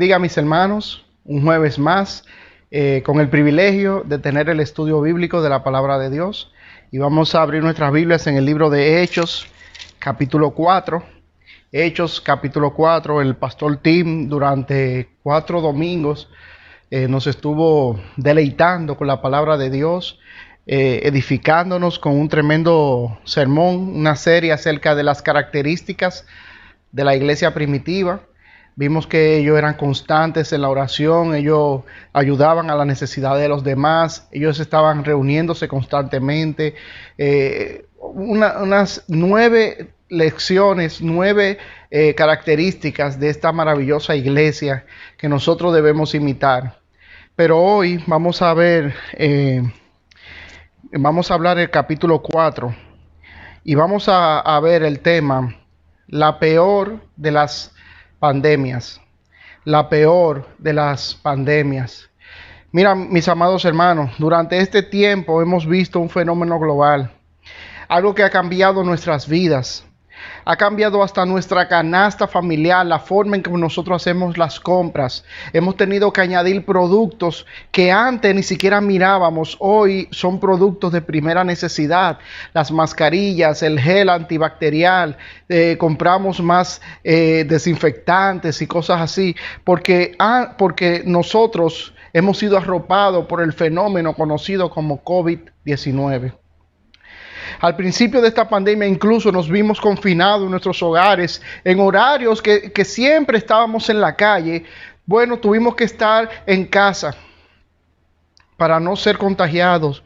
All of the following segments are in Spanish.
bendiga a mis hermanos, un jueves más, con el privilegio de tener el estudio bíblico de la palabra de Dios. Y vamos a abrir nuestras Biblias en el libro de Hechos, capítulo 4. Hechos, capítulo 4, el pastor Tim durante 4 domingos nos estuvo deleitando con la palabra de Dios, edificándonos con un tremendo sermón, una serie acerca de las características de la iglesia primitiva. Vimos que ellos eran constantes en la oración, ellos ayudaban a la necesidad de los demás, ellos estaban reuniéndose constantemente. Unas 9 lecciones, 9 características de esta maravillosa iglesia que nosotros debemos imitar. Pero hoy vamos a ver, vamos a hablar del capítulo 4 y vamos a ver el tema, la peor de las pandemias. La peor de las pandemias. Mira, mis amados hermanos, durante este tiempo hemos visto un fenómeno global, algo que ha cambiado nuestras vidas. Ha cambiado hasta nuestra canasta familiar, la forma en que nosotros hacemos las compras. Hemos tenido que añadir productos que antes ni siquiera mirábamos. Hoy son productos de primera necesidad. Las mascarillas, el gel antibacterial, compramos más desinfectantes y cosas así. Porque nosotros hemos sido arropados por el fenómeno conocido como COVID-19. Al principio de esta pandemia incluso nos vimos confinados en nuestros hogares, en horarios que siempre estábamos en la calle. Bueno, tuvimos que estar en casa para no ser contagiados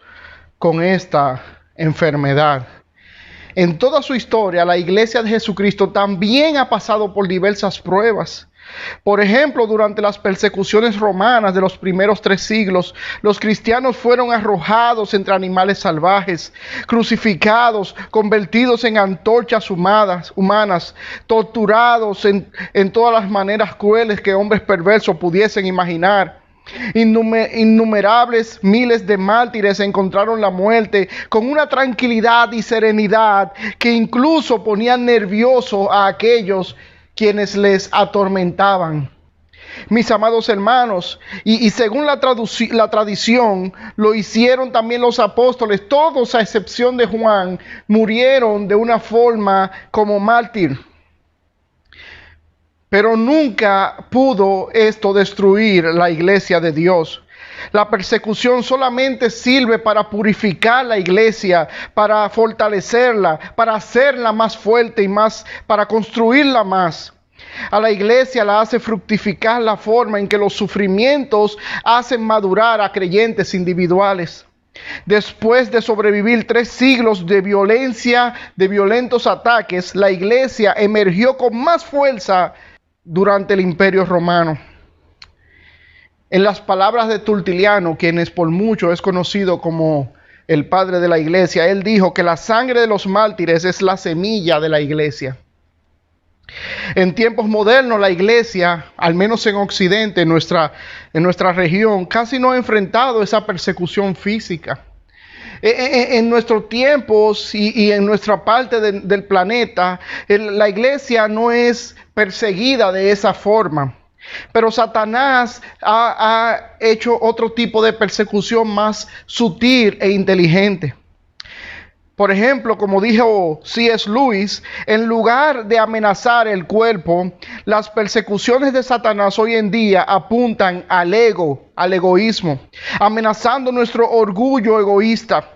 con esta enfermedad. En toda su historia, la Iglesia de Jesucristo también ha pasado por diversas pruebas. Por ejemplo, durante las persecuciones romanas de los primeros 3 siglos, los cristianos fueron arrojados entre animales salvajes, crucificados, convertidos en antorchas humanas, torturados en todas las maneras crueles que hombres perversos pudiesen imaginar. Innumerables miles de mártires encontraron la muerte con una tranquilidad y serenidad que incluso ponían nerviosos a aquellos quienes les atormentaban. Mis amados hermanos, y según la tradición, lo hicieron también los apóstoles. Todos, a excepción de Juan, murieron de una forma como mártir. Pero nunca pudo esto destruir la iglesia de Dios. La persecución solamente sirve para purificar la iglesia, para fortalecerla, para hacerla más fuerte y para construirla más. A la iglesia la hace fructificar la forma en que los sufrimientos hacen madurar a creyentes individuales. Después de sobrevivir 3 siglos de violencia, de violentos ataques, la iglesia emergió con más fuerza durante el Imperio Romano. En las palabras de Tertuliano, quien por mucho es conocido como el padre de la iglesia, él dijo que la sangre de los mártires es la semilla de la iglesia. En tiempos modernos, la iglesia, al menos en Occidente, en nuestra región, casi no ha enfrentado esa persecución física. En nuestros tiempos y en nuestra parte del planeta, la iglesia no es perseguida de esa forma. Pero Satanás ha hecho otro tipo de persecución más sutil e inteligente. Por ejemplo, como dijo C.S. Lewis, en lugar de amenazar el cuerpo, las persecuciones de Satanás hoy en día apuntan al ego, al egoísmo, amenazando nuestro orgullo egoísta,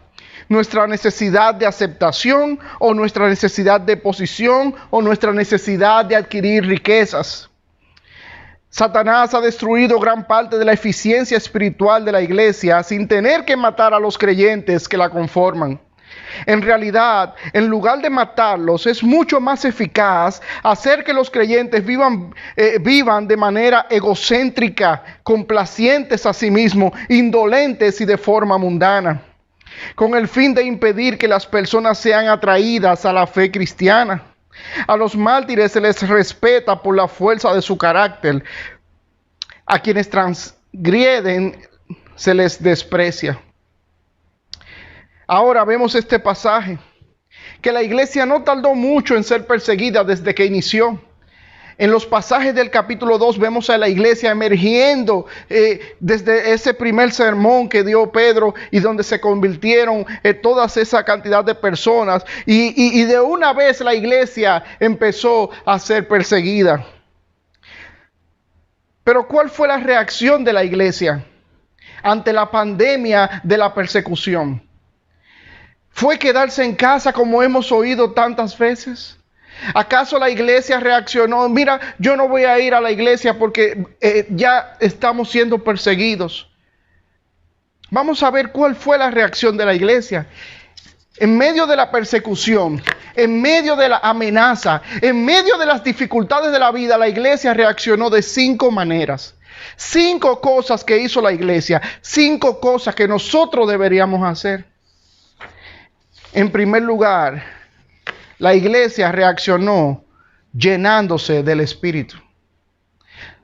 nuestra necesidad de aceptación o nuestra necesidad de posición o nuestra necesidad de adquirir riquezas. Satanás ha destruido gran parte de la eficiencia espiritual de la iglesia sin tener que matar a los creyentes que la conforman. En realidad, en lugar de matarlos, es mucho más eficaz hacer que los creyentes vivan de manera egocéntrica, complacientes a sí mismos, indolentes y de forma mundana, con el fin de impedir que las personas sean atraídas a la fe cristiana. A los mártires se les respeta por la fuerza de su carácter. A quienes transgreden se les desprecia. Ahora vemos este pasaje, que la iglesia no tardó mucho en ser perseguida desde que inició. En los pasajes del capítulo 2 vemos a la iglesia emergiendo desde ese primer sermón que dio Pedro y donde se convirtieron toda esa cantidad de personas. Y de una vez la iglesia empezó a ser perseguida. Pero ¿cuál fue la reacción de la iglesia ante la pandemia de la persecución? ¿Fue quedarse en casa como hemos oído tantas veces? ¿Acaso la iglesia reaccionó? Mira, yo no voy a ir a la iglesia porque ya estamos siendo perseguidos. Vamos a ver cuál fue la reacción de la iglesia. En medio de la persecución, en medio de la amenaza, en medio de las dificultades de la vida, la iglesia reaccionó de 5 maneras. 5 cosas que hizo la iglesia, 5 cosas que nosotros deberíamos hacer. En primer lugar, la iglesia reaccionó llenándose del Espíritu.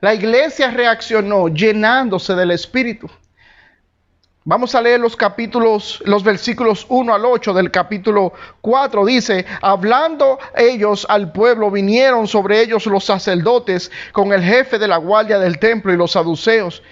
La iglesia reaccionó llenándose del Espíritu. Vamos a leer los versículos 1 al 8 del capítulo 4. Dice, hablando ellos al pueblo, vinieron sobre ellos los sacerdotes con el jefe de la guardia del templo y los saduceos,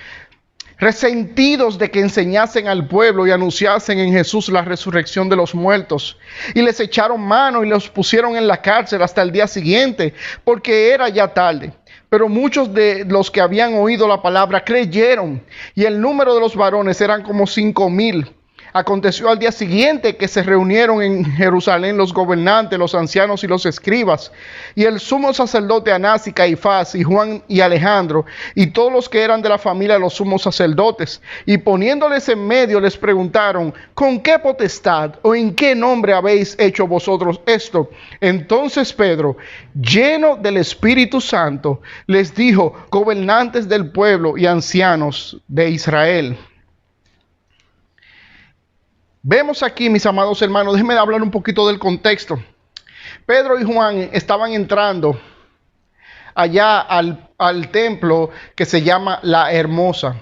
resentidos de que enseñasen al pueblo y anunciasen en Jesús la resurrección de los muertos. Y les echaron mano y los pusieron en la cárcel hasta el día siguiente, porque era ya tarde. Pero muchos de los que habían oído la palabra creyeron, y el número de los varones eran como 5,000. Aconteció al día siguiente que se reunieron en Jerusalén los gobernantes, los ancianos y los escribas, y el sumo sacerdote Anás y Caifás, y Juan y Alejandro, y todos los que eran de la familia de los sumos sacerdotes. Y poniéndoles en medio les preguntaron, ¿con qué potestad o en qué nombre habéis hecho vosotros esto? Entonces Pedro, lleno del Espíritu Santo, les dijo, gobernantes del pueblo y ancianos de Israel. Vemos aquí, mis amados hermanos, déjenme hablar un poquito del contexto. Pedro y Juan estaban entrando allá al templo que se llama La Hermosa.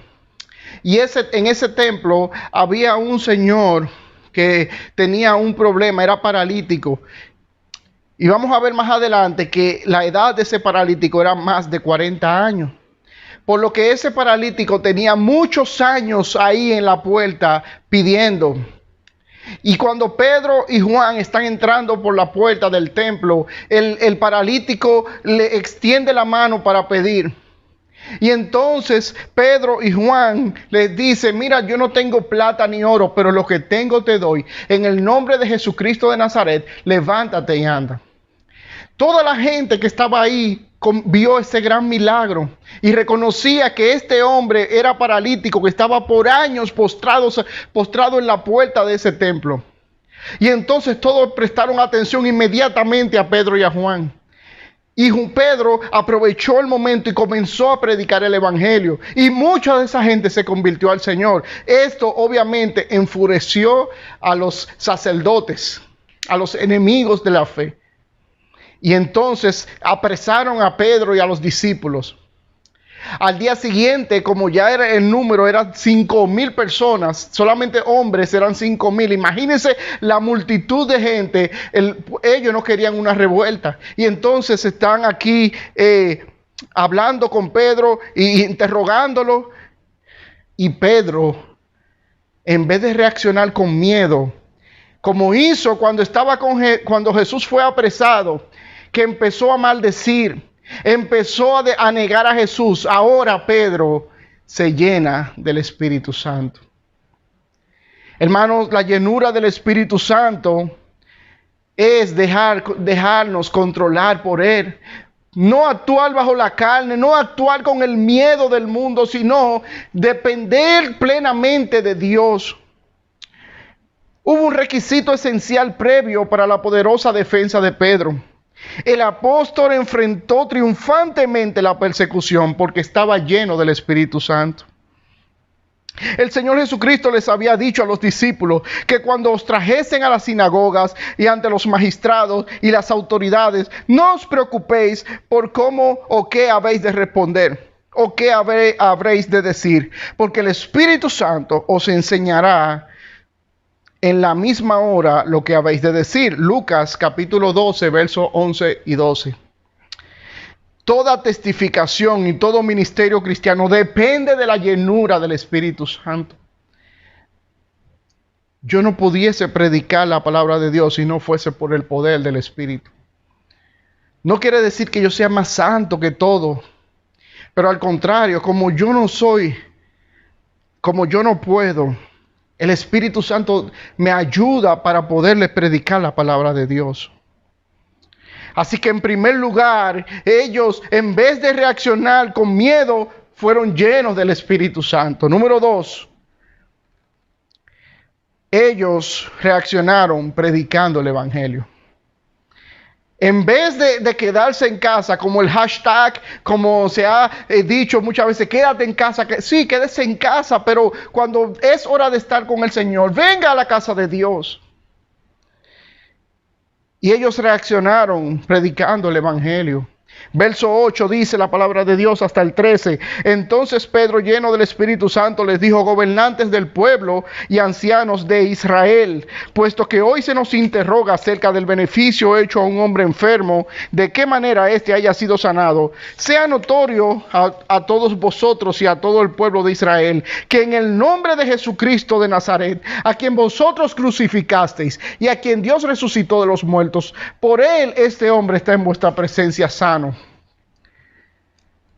Y en ese templo había un señor que tenía un problema, era paralítico. Y vamos a ver más adelante que la edad de ese paralítico era más de 40 años. Por lo que ese paralítico tenía muchos años ahí en la puerta pidiendo. Y cuando Pedro y Juan están entrando por la puerta del templo, el paralítico le extiende la mano para pedir. Y entonces Pedro y Juan les dicen, mira, yo no tengo plata ni oro, pero lo que tengo te doy. En el nombre de Jesucristo de Nazaret, levántate y anda. Toda la gente que estaba ahí vio ese gran milagro y reconocía que este hombre era paralítico, que estaba por años postrado en la puerta de ese templo. Y entonces todos prestaron atención inmediatamente a Pedro y a Juan. Y Pedro aprovechó el momento y comenzó a predicar el evangelio. Y mucha de esa gente se convirtió al Señor. Esto obviamente enfureció a los sacerdotes, a los enemigos de la fe. Y entonces apresaron a Pedro y a los discípulos. Al día siguiente, como ya era el número, eran 5,000 personas, solamente hombres eran 5,000. Imagínense la multitud de gente, ellos no querían una revuelta. Y entonces están aquí hablando con Pedro e interrogándolo. Y Pedro, en vez de reaccionar con miedo, como hizo cuando Jesús fue apresado, que empezó a maldecir, empezó a negar a Jesús. Ahora Pedro se llena del Espíritu Santo. Hermanos, la llenura del Espíritu Santo es dejarnos controlar por Él. No actuar bajo la carne, no actuar con el miedo del mundo, sino depender plenamente de Dios. Hubo un requisito esencial previo para la poderosa defensa de Pedro. El apóstol enfrentó triunfantemente la persecución porque estaba lleno del Espíritu Santo. El Señor Jesucristo les había dicho a los discípulos que cuando os trajesen a las sinagogas y ante los magistrados y las autoridades, no os preocupéis por cómo o qué habéis de responder o qué habréis de decir, porque el Espíritu Santo os enseñará en la misma hora lo que habéis de decir. Lucas capítulo 12, versos 11 y 12. Toda testificación y todo ministerio cristiano depende de la llenura del Espíritu Santo. Yo no pudiese predicar la palabra de Dios si no fuese por el poder del Espíritu. No quiere decir que yo sea más santo que todo, pero al contrario, como yo no soy, como yo no puedo, el Espíritu Santo me ayuda para poderles predicar la palabra de Dios. Así que en primer lugar, ellos en vez de reaccionar con miedo, fueron llenos del Espíritu Santo. Número 2, ellos reaccionaron predicando el Evangelio. En vez de quedarse en casa, como el hashtag, como se ha dicho muchas veces, quédate en casa. Sí, quédese en casa, pero cuando es hora de estar con el Señor, venga a la casa de Dios. Y ellos reaccionaron predicando el Evangelio. Verso 8 dice la palabra de Dios hasta el 13. Entonces Pedro, lleno del Espíritu Santo, les dijo: gobernantes del pueblo y ancianos de Israel, puesto que hoy se nos interroga acerca del beneficio hecho a un hombre enfermo, de qué manera éste haya sido sanado, sea notorio a todos vosotros y a todo el pueblo de Israel, que en el nombre de Jesucristo de Nazaret, a quien vosotros crucificasteis y a quien Dios resucitó de los muertos, por él este hombre está en vuestra presencia sano.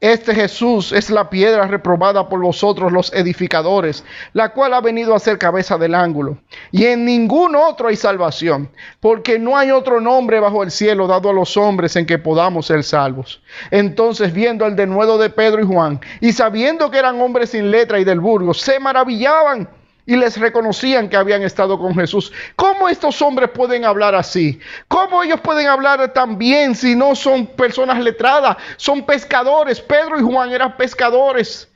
Este Jesús es la piedra reprobada por vosotros los edificadores, la cual ha venido a ser cabeza del ángulo. Y en ningún otro hay salvación, porque no hay otro nombre bajo el cielo dado a los hombres en que podamos ser salvos. Entonces, viendo el denuedo de Pedro y Juan, y sabiendo que eran hombres sin letra y del burgo, se maravillaban y les reconocían que habían estado con Jesús. ¿Cómo estos hombres pueden hablar así? ¿Cómo ellos pueden hablar tan bien si no son personas letradas? Son pescadores. Pedro y Juan eran pescadores.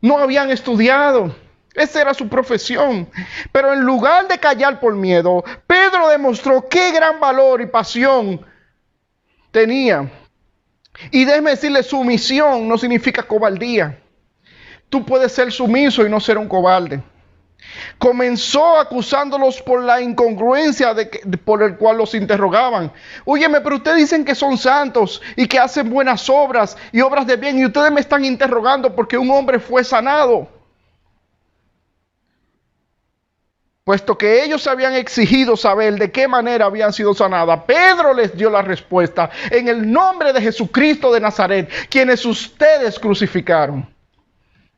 No habían estudiado. Esa era su profesión. Pero en lugar de callar por miedo, Pedro demostró qué gran valor y pasión tenía. Y déjeme decirle, sumisión no significa cobardía. Tú puedes ser sumiso y no ser un cobarde. Comenzó acusándolos por la incongruencia por el cual los interrogaban. Óyeme, pero ustedes dicen que son santos y que hacen buenas obras y obras de bien, y ustedes me están interrogando porque un hombre fue sanado. Puesto que ellos habían exigido saber de qué manera habían sido sanadas, Pedro les dio la respuesta: en el nombre de Jesucristo de Nazaret, quienes ustedes crucificaron.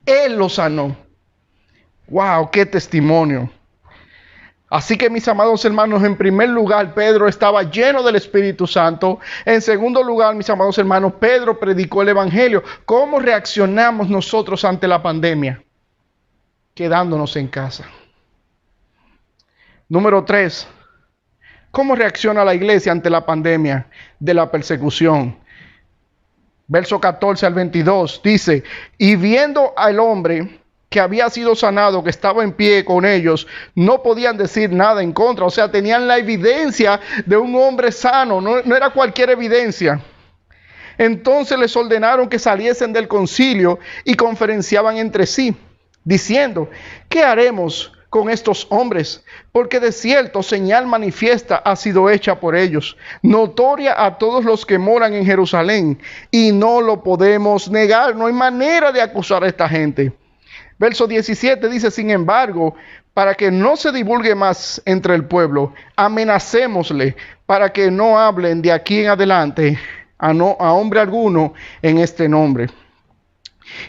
Él los sanó. ¡Wow! ¡Qué testimonio! Así que, mis amados hermanos, en primer lugar, Pedro estaba lleno del Espíritu Santo. En segundo lugar, mis amados hermanos, Pedro predicó el Evangelio. ¿Cómo reaccionamos nosotros ante la pandemia? Quedándonos en casa. Número 3. ¿Cómo reacciona la iglesia ante la pandemia de la persecución? Verso 14 al 22 dice: y viendo al hombre que había sido sanado, que estaba en pie con ellos, no podían decir nada en contra. O sea, tenían la evidencia de un hombre sano, no era cualquier evidencia. Entonces les ordenaron que saliesen del concilio y conferenciaban entre sí, diciendo: ¿qué haremos con estos hombres? Porque de cierto señal manifiesta ha sido hecha por ellos, notoria a todos los que moran en Jerusalén, y no lo podemos negar. No hay manera de acusar a esta gente. Verso 17 dice: sin embargo, para que no se divulgue más entre el pueblo, amenacémosle para que no hablen de aquí en adelante a hombre alguno en este nombre.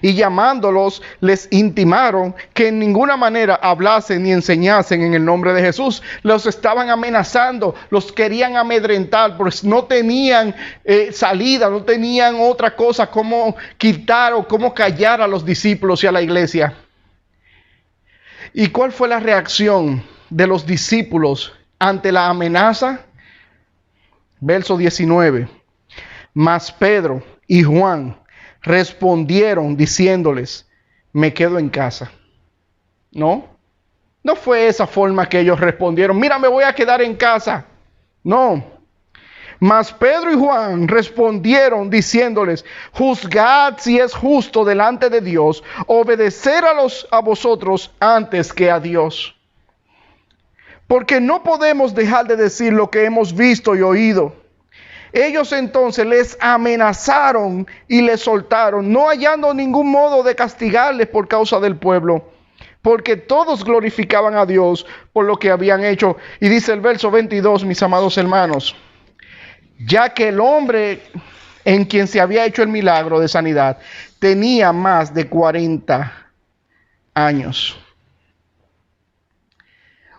Y llamándolos, les intimaron que en ninguna manera hablasen ni enseñasen en el nombre de Jesús. Los estaban amenazando, los querían amedrentar, pues no tenían salida, no tenían otra cosa como quitar o como callar a los discípulos y a la iglesia. ¿Y cuál fue la reacción de los discípulos ante la amenaza? Verso 19. Mas Pedro y Juan respondieron diciéndoles: me quedo en casa. No fue esa forma que ellos respondieron: mira, me voy a quedar en casa. No. Mas Pedro y Juan respondieron diciéndoles: juzgad si es justo delante de Dios obedecer a vosotros antes que a Dios. Porque no podemos dejar de decir lo que hemos visto y oído. Ellos entonces les amenazaron y les soltaron, no hallando ningún modo de castigarles por causa del pueblo, porque todos glorificaban a Dios por lo que habían hecho. Y dice el verso 22, mis amados hermanos, ya que el hombre en quien se había hecho el milagro de sanidad tenía más de 40 años.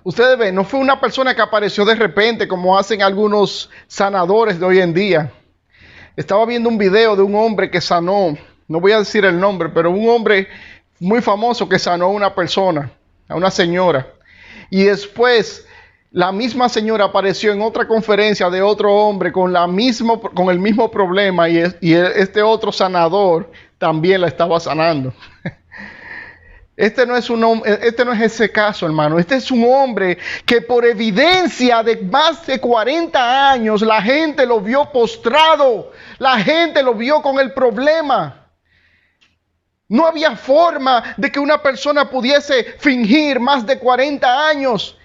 Ustedes ven, no fue una persona que apareció de repente como hacen algunos sanadores de hoy en día. Estaba viendo un video de un hombre que sanó, no voy a decir el nombre, pero un hombre muy famoso que sanó a una persona, a una señora. Y después la misma señora apareció en otra conferencia de otro hombre con el mismo problema y este otro sanador también la estaba sanando. Este no es ese caso, hermano. Este es un hombre que por evidencia de más de 40 años la gente lo vio postrado. La gente lo vio con el problema. No había forma de que una persona pudiese fingir más de 40 años.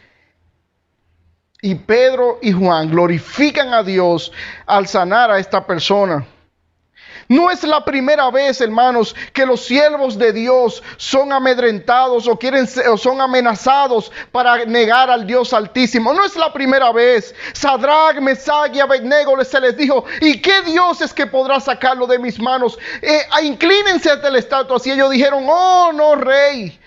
Y Pedro y Juan glorifican a Dios al sanar a esta persona. No es la primera vez, hermanos, que los siervos de Dios son amedrentados o son amenazados para negar al Dios Altísimo. No es la primera vez. Sadrach, Mesach y Abednego se les dijo, ¿y qué Dios es que podrá sacarlo de mis manos? Inclínense ante la estatua. Y ellos dijeron, oh no, rey,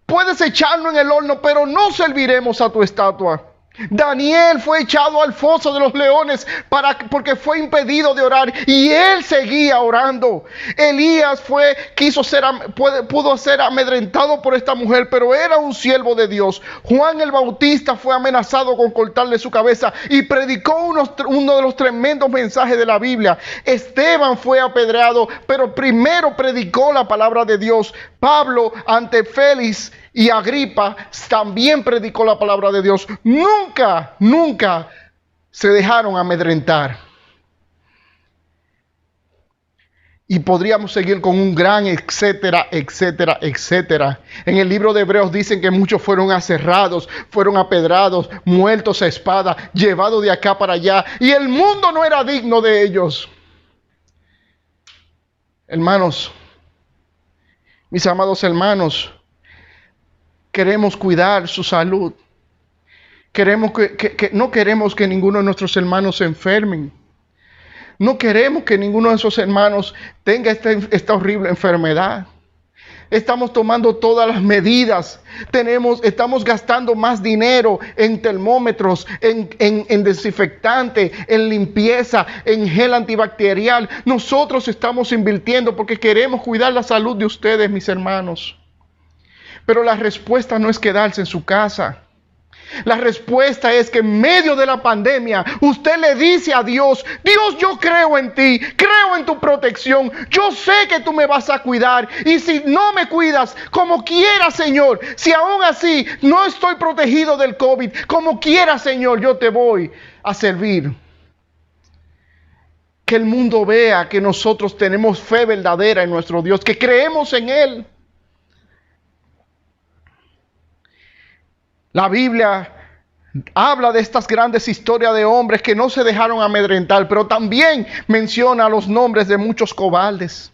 puedes echarlo en el horno, pero no serviremos a tu estatua. Daniel fue echado al foso de los leones porque fue impedido de orar y él seguía orando. Elías pudo ser amedrentado por esta mujer, pero era un siervo de Dios. Juan el Bautista fue amenazado con cortarle su cabeza y predicó uno de los tremendos mensajes de la Biblia. Esteban fue apedreado, pero primero predicó la palabra de Dios. Pablo ante Félix y Agripa también predicó la palabra de Dios. Nunca se dejaron amedrentar. Y podríamos seguir con un gran etcétera. En el libro de Hebreos dicen que muchos fueron aserrados, fueron apedrados, muertos a espada, llevados de acá para allá. Y el mundo no era digno de ellos. Hermanos, mis amados hermanos, queremos cuidar su salud. No queremos que ninguno de nuestros hermanos se enfermen. No queremos que ninguno de esos hermanos tenga esta horrible enfermedad. Estamos tomando todas las medidas. Estamos gastando más dinero en termómetros, en desinfectante, en limpieza, en gel antibacterial. Nosotros estamos invirtiendo porque queremos cuidar la salud de ustedes, mis hermanos. Pero la respuesta no es quedarse en su casa. La respuesta es que en medio de la pandemia usted le dice a Dios, Dios, yo creo en ti, creo en tu protección, yo sé que tú me vas a cuidar y si no me cuidas, como quiera, Señor, si aún así no estoy protegido del COVID, como quiera, Señor, yo te voy a servir. Que el mundo vea que nosotros tenemos fe verdadera en nuestro Dios, que creemos en Él. La Biblia habla de estas grandes historias de hombres que no se dejaron amedrentar, pero también menciona los nombres de muchos cobardes.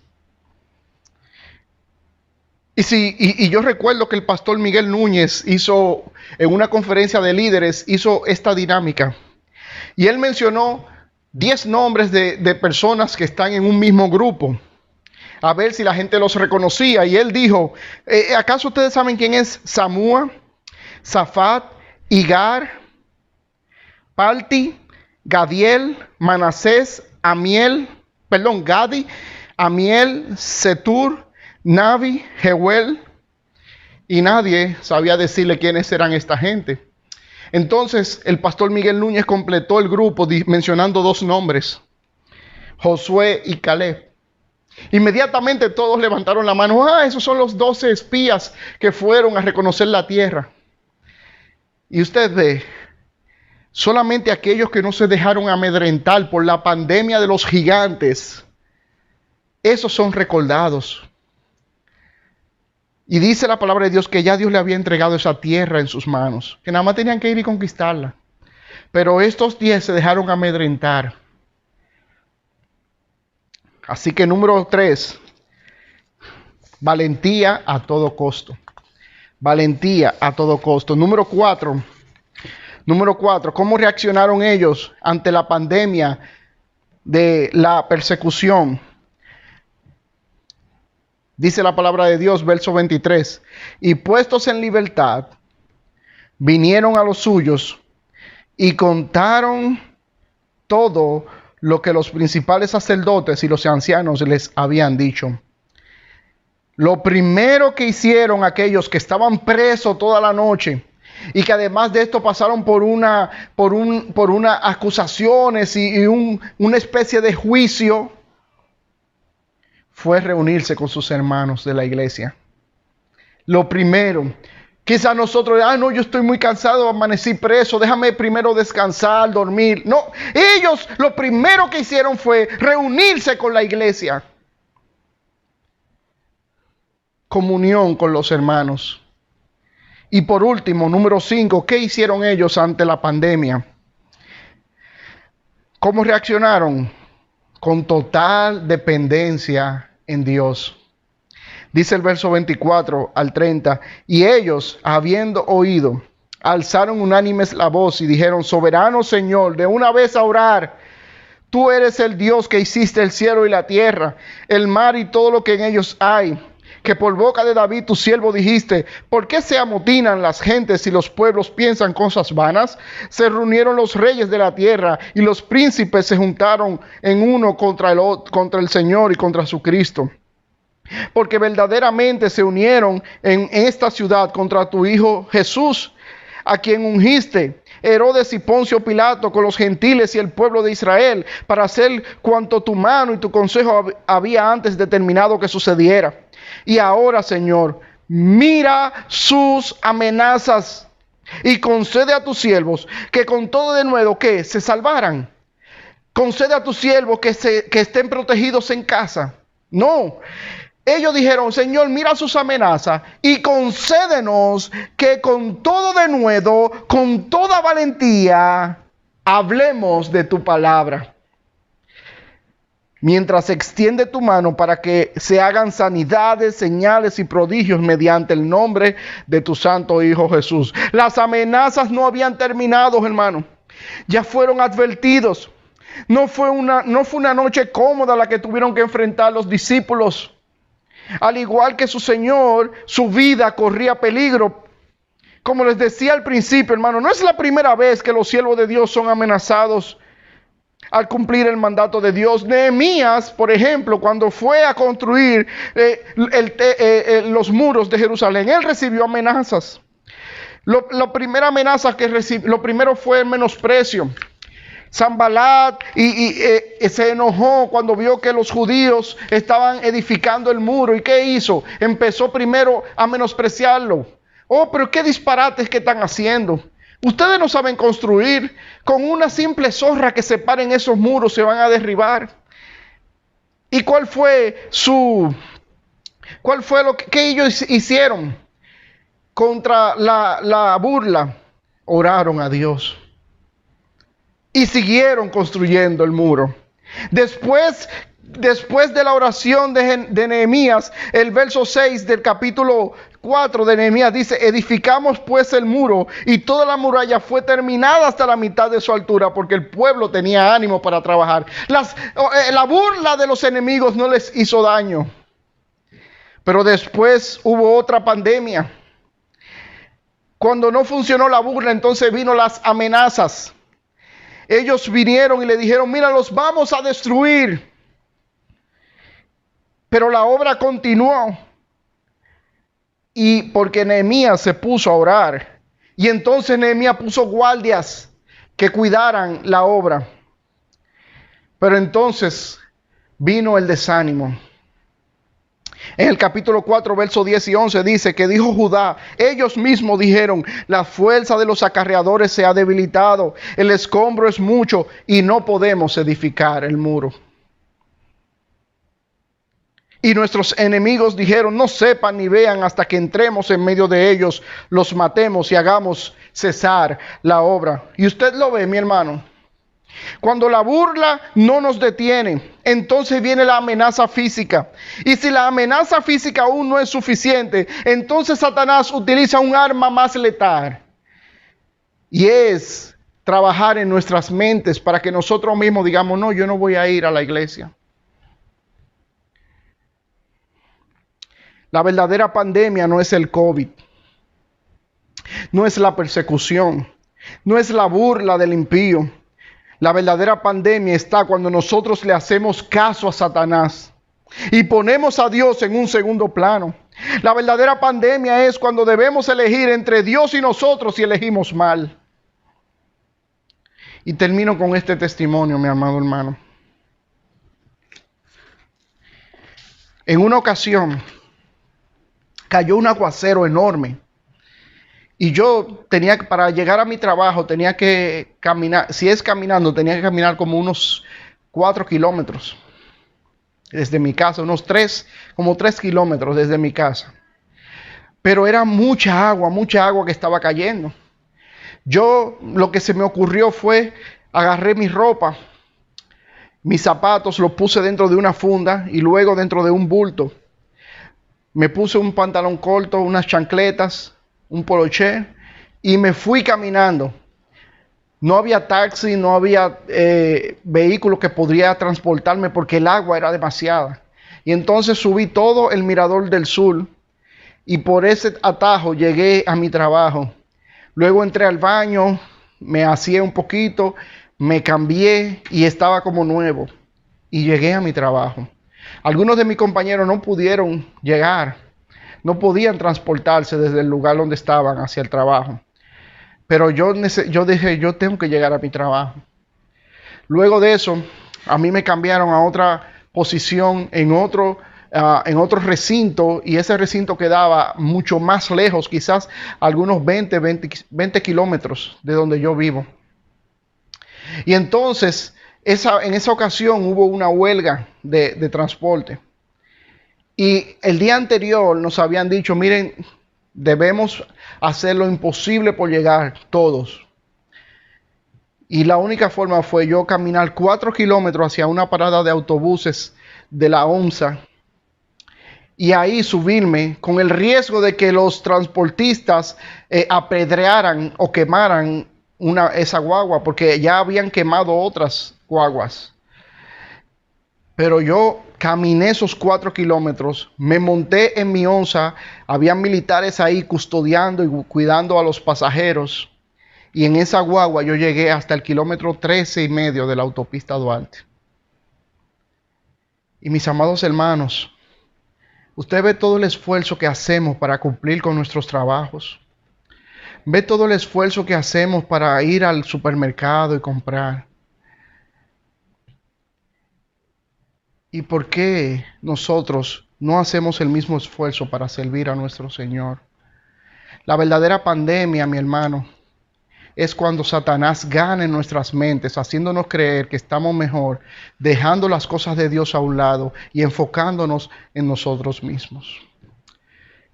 Y yo recuerdo que el pastor Miguel Núñez hizo, en una conferencia de líderes, hizo esta dinámica. Y él mencionó 10 nombres de personas que están en un mismo grupo, a ver si la gente los reconocía. Y él dijo, ¿acaso ustedes saben quién es Samúa, Zafat, Igar, Palti, Gadiel, Manasés, Gadi, Amiel, Setur, Navi, Jeuel, y nadie sabía decirle quiénes eran esta gente. Entonces el pastor Miguel Núñez completó el grupo mencionando 2 nombres, Josué y Caleb. Inmediatamente todos levantaron la mano. Esos son los 12 espías que fueron a reconocer la tierra. Y usted ve, solamente aquellos que no se dejaron amedrentar por la pandemia de los gigantes, esos son recordados. Y dice la palabra de Dios que ya Dios le había entregado esa tierra en sus manos, que nada más tenían que ir y conquistarla. Pero estos 10 se dejaron amedrentar. Así que número 3, valentía a todo costo. Valentía a todo costo. Número 4, ¿cómo reaccionaron ellos ante la pandemia de la persecución? Dice la palabra de Dios, verso 23. Y puestos en libertad, vinieron a los suyos y contaron todo lo que los principales sacerdotes y los ancianos les habían dicho. Lo primero que hicieron aquellos que estaban presos toda la noche y que además de esto pasaron por unas acusaciones y una especie de juicio, fue reunirse con sus hermanos de la iglesia. Lo primero, quizás nosotros, no, yo estoy muy cansado, amanecí preso, déjame primero descansar, dormir. No, ellos lo primero que hicieron fue reunirse con la iglesia. Comunión con los hermanos. Y por último, número 5, ¿qué hicieron ellos ante la pandemia? ¿Cómo reaccionaron? Con total dependencia en Dios. Dice el verso 24 al 30, y ellos, habiendo oído, alzaron unánimes la voz y dijeron, soberano Señor, de una vez a orar, tú eres el Dios que hiciste el cielo y la tierra, el mar y todo lo que en ellos hay, que por boca de David tu siervo dijiste, ¿por qué se amotinan las gentes y los pueblos piensan cosas vanas? Se reunieron los reyes de la tierra y los príncipes se juntaron en uno contra el Señor y contra su Cristo. Porque verdaderamente se unieron en esta ciudad contra tu Hijo Jesús, a quien ungiste, Herodes y Poncio Pilato, con los gentiles y el pueblo de Israel, para hacer cuanto tu mano y tu consejo había antes determinado que sucediera. Y ahora, Señor, mira sus amenazas y concede a tus siervos que con todo de nuevo que se salvaran. Concede a tus siervos que estén protegidos en casa. No. Ellos dijeron, Señor, mira sus amenazas y concédenos que con todo denuedo, con toda valentía, hablemos de tu palabra. Mientras extiende tu mano para que se hagan sanidades, señales y prodigios mediante el nombre de tu santo Hijo Jesús. Las amenazas no habían terminado, hermano. Ya fueron advertidos. No fue una noche cómoda la que tuvieron que enfrentar los discípulos. Al igual que su Señor, su vida corría peligro. Como les decía al principio, hermano, no es la primera vez que los siervos de Dios son amenazados al cumplir el mandato de Dios. Nehemías, por ejemplo, cuando fue a construir los muros de Jerusalén, él recibió amenazas. La primera amenaza que recibió, lo primero fue el menosprecio. Sanbalat se enojó cuando vio que los judíos estaban edificando el muro. ¿Y qué hizo? Empezó primero a menospreciarlo. Oh, pero qué disparates que están haciendo. Ustedes no saben construir. Con una simple zorra que separen esos muros se van a derribar. ¿Y cuál fue lo que ellos hicieron contra la burla? Oraron a Dios. Y siguieron construyendo el muro. Después de la oración de Nehemías, el verso 6 del capítulo 4 de Nehemías dice, edificamos pues el muro y toda la muralla fue terminada hasta la mitad de su altura porque el pueblo tenía ánimo para trabajar. La burla de los enemigos no les hizo daño. Pero después hubo otra pandemia. Cuando no funcionó la burla, entonces vino las amenazas. Ellos vinieron y le dijeron, mira, los vamos a destruir. Pero la obra continuó. Y porque Nehemías se puso a orar. Y entonces Nehemías puso guardias que cuidaran la obra. Pero entonces vino el desánimo. En el capítulo 4, versos 10 y 11 dice que dijo Judá, ellos mismos dijeron, la fuerza de los acarreadores se ha debilitado, el escombro es mucho y no podemos edificar el muro. Y nuestros enemigos dijeron, no sepan ni vean hasta que entremos en medio de ellos, los matemos y hagamos cesar la obra. Y usted lo ve, mi hermano. Cuando la burla no nos detiene, entonces viene la amenaza física. Y si la amenaza física aún no es suficiente, entonces Satanás utiliza un arma más letal. Y es trabajar en nuestras mentes para que nosotros mismos digamos, no, yo no voy a ir a la iglesia. La verdadera pandemia no es el COVID, no es la persecución, no es la burla del impío. La verdadera pandemia está cuando nosotros le hacemos caso a Satanás y ponemos a Dios en un segundo plano. La verdadera pandemia es cuando debemos elegir entre Dios y nosotros y elegimos mal. Y termino con este testimonio, mi amado hermano. En una ocasión cayó un aguacero enorme. Y yo tenía que, para llegar a mi trabajo, tenía que caminar, si es caminando, tenía que caminar como unos 4 kilómetros desde mi casa, como 3 kilómetros desde mi casa. Pero era mucha agua que estaba cayendo. Yo, lo que se me ocurrió fue, agarré mi ropa, mis zapatos, los puse dentro de una funda y luego dentro de un bulto. Me puse un pantalón corto, unas chancletas, un poloché y me fui caminando. No había taxi, no había vehículo que podría transportarme porque el agua era demasiada. Y entonces subí todo el Mirador del Sur y por ese atajo llegué a mi trabajo. Luego entré al baño, me aseé un poquito, me cambié y estaba como nuevo. Y llegué a mi trabajo. Algunos de mis compañeros no pudieron llegar. No podían transportarse desde el lugar donde estaban hacia el trabajo. Pero yo dije, yo tengo que llegar a mi trabajo. Luego de eso, a mí me cambiaron a otra posición en otro recinto. Y ese recinto quedaba mucho más lejos, quizás algunos 20 kilómetros de donde yo vivo. Y entonces, en esa ocasión hubo una huelga de transporte. Y el día anterior nos habían dicho, miren, debemos hacer lo imposible por llegar todos. Y la única forma fue yo caminar 4 kilómetros hacia una parada de autobuses de la OMSA. Y ahí subirme con el riesgo de que los transportistas apedrearan o quemaran esa guagua, porque ya habían quemado otras guaguas. Pero yo caminé esos 4 kilómetros, me monté en mi onza, había militares ahí custodiando y cuidando a los pasajeros. Y en esa guagua yo llegué hasta el kilómetro 13,5 de la autopista Duarte. Y mis amados hermanos, usted ve todo el esfuerzo que hacemos para cumplir con nuestros trabajos. Ve todo el esfuerzo que hacemos para ir al supermercado y comprar. ¿Y por qué nosotros no hacemos el mismo esfuerzo para servir a nuestro Señor? La verdadera pandemia, mi hermano, es cuando Satanás gana en nuestras mentes, haciéndonos creer que estamos mejor, dejando las cosas de Dios a un lado y enfocándonos en nosotros mismos.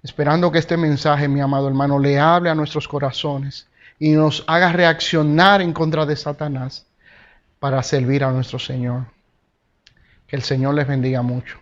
Esperando que este mensaje, mi amado hermano, le hable a nuestros corazones y nos haga reaccionar en contra de Satanás para servir a nuestro Señor. Que el Señor les bendiga mucho.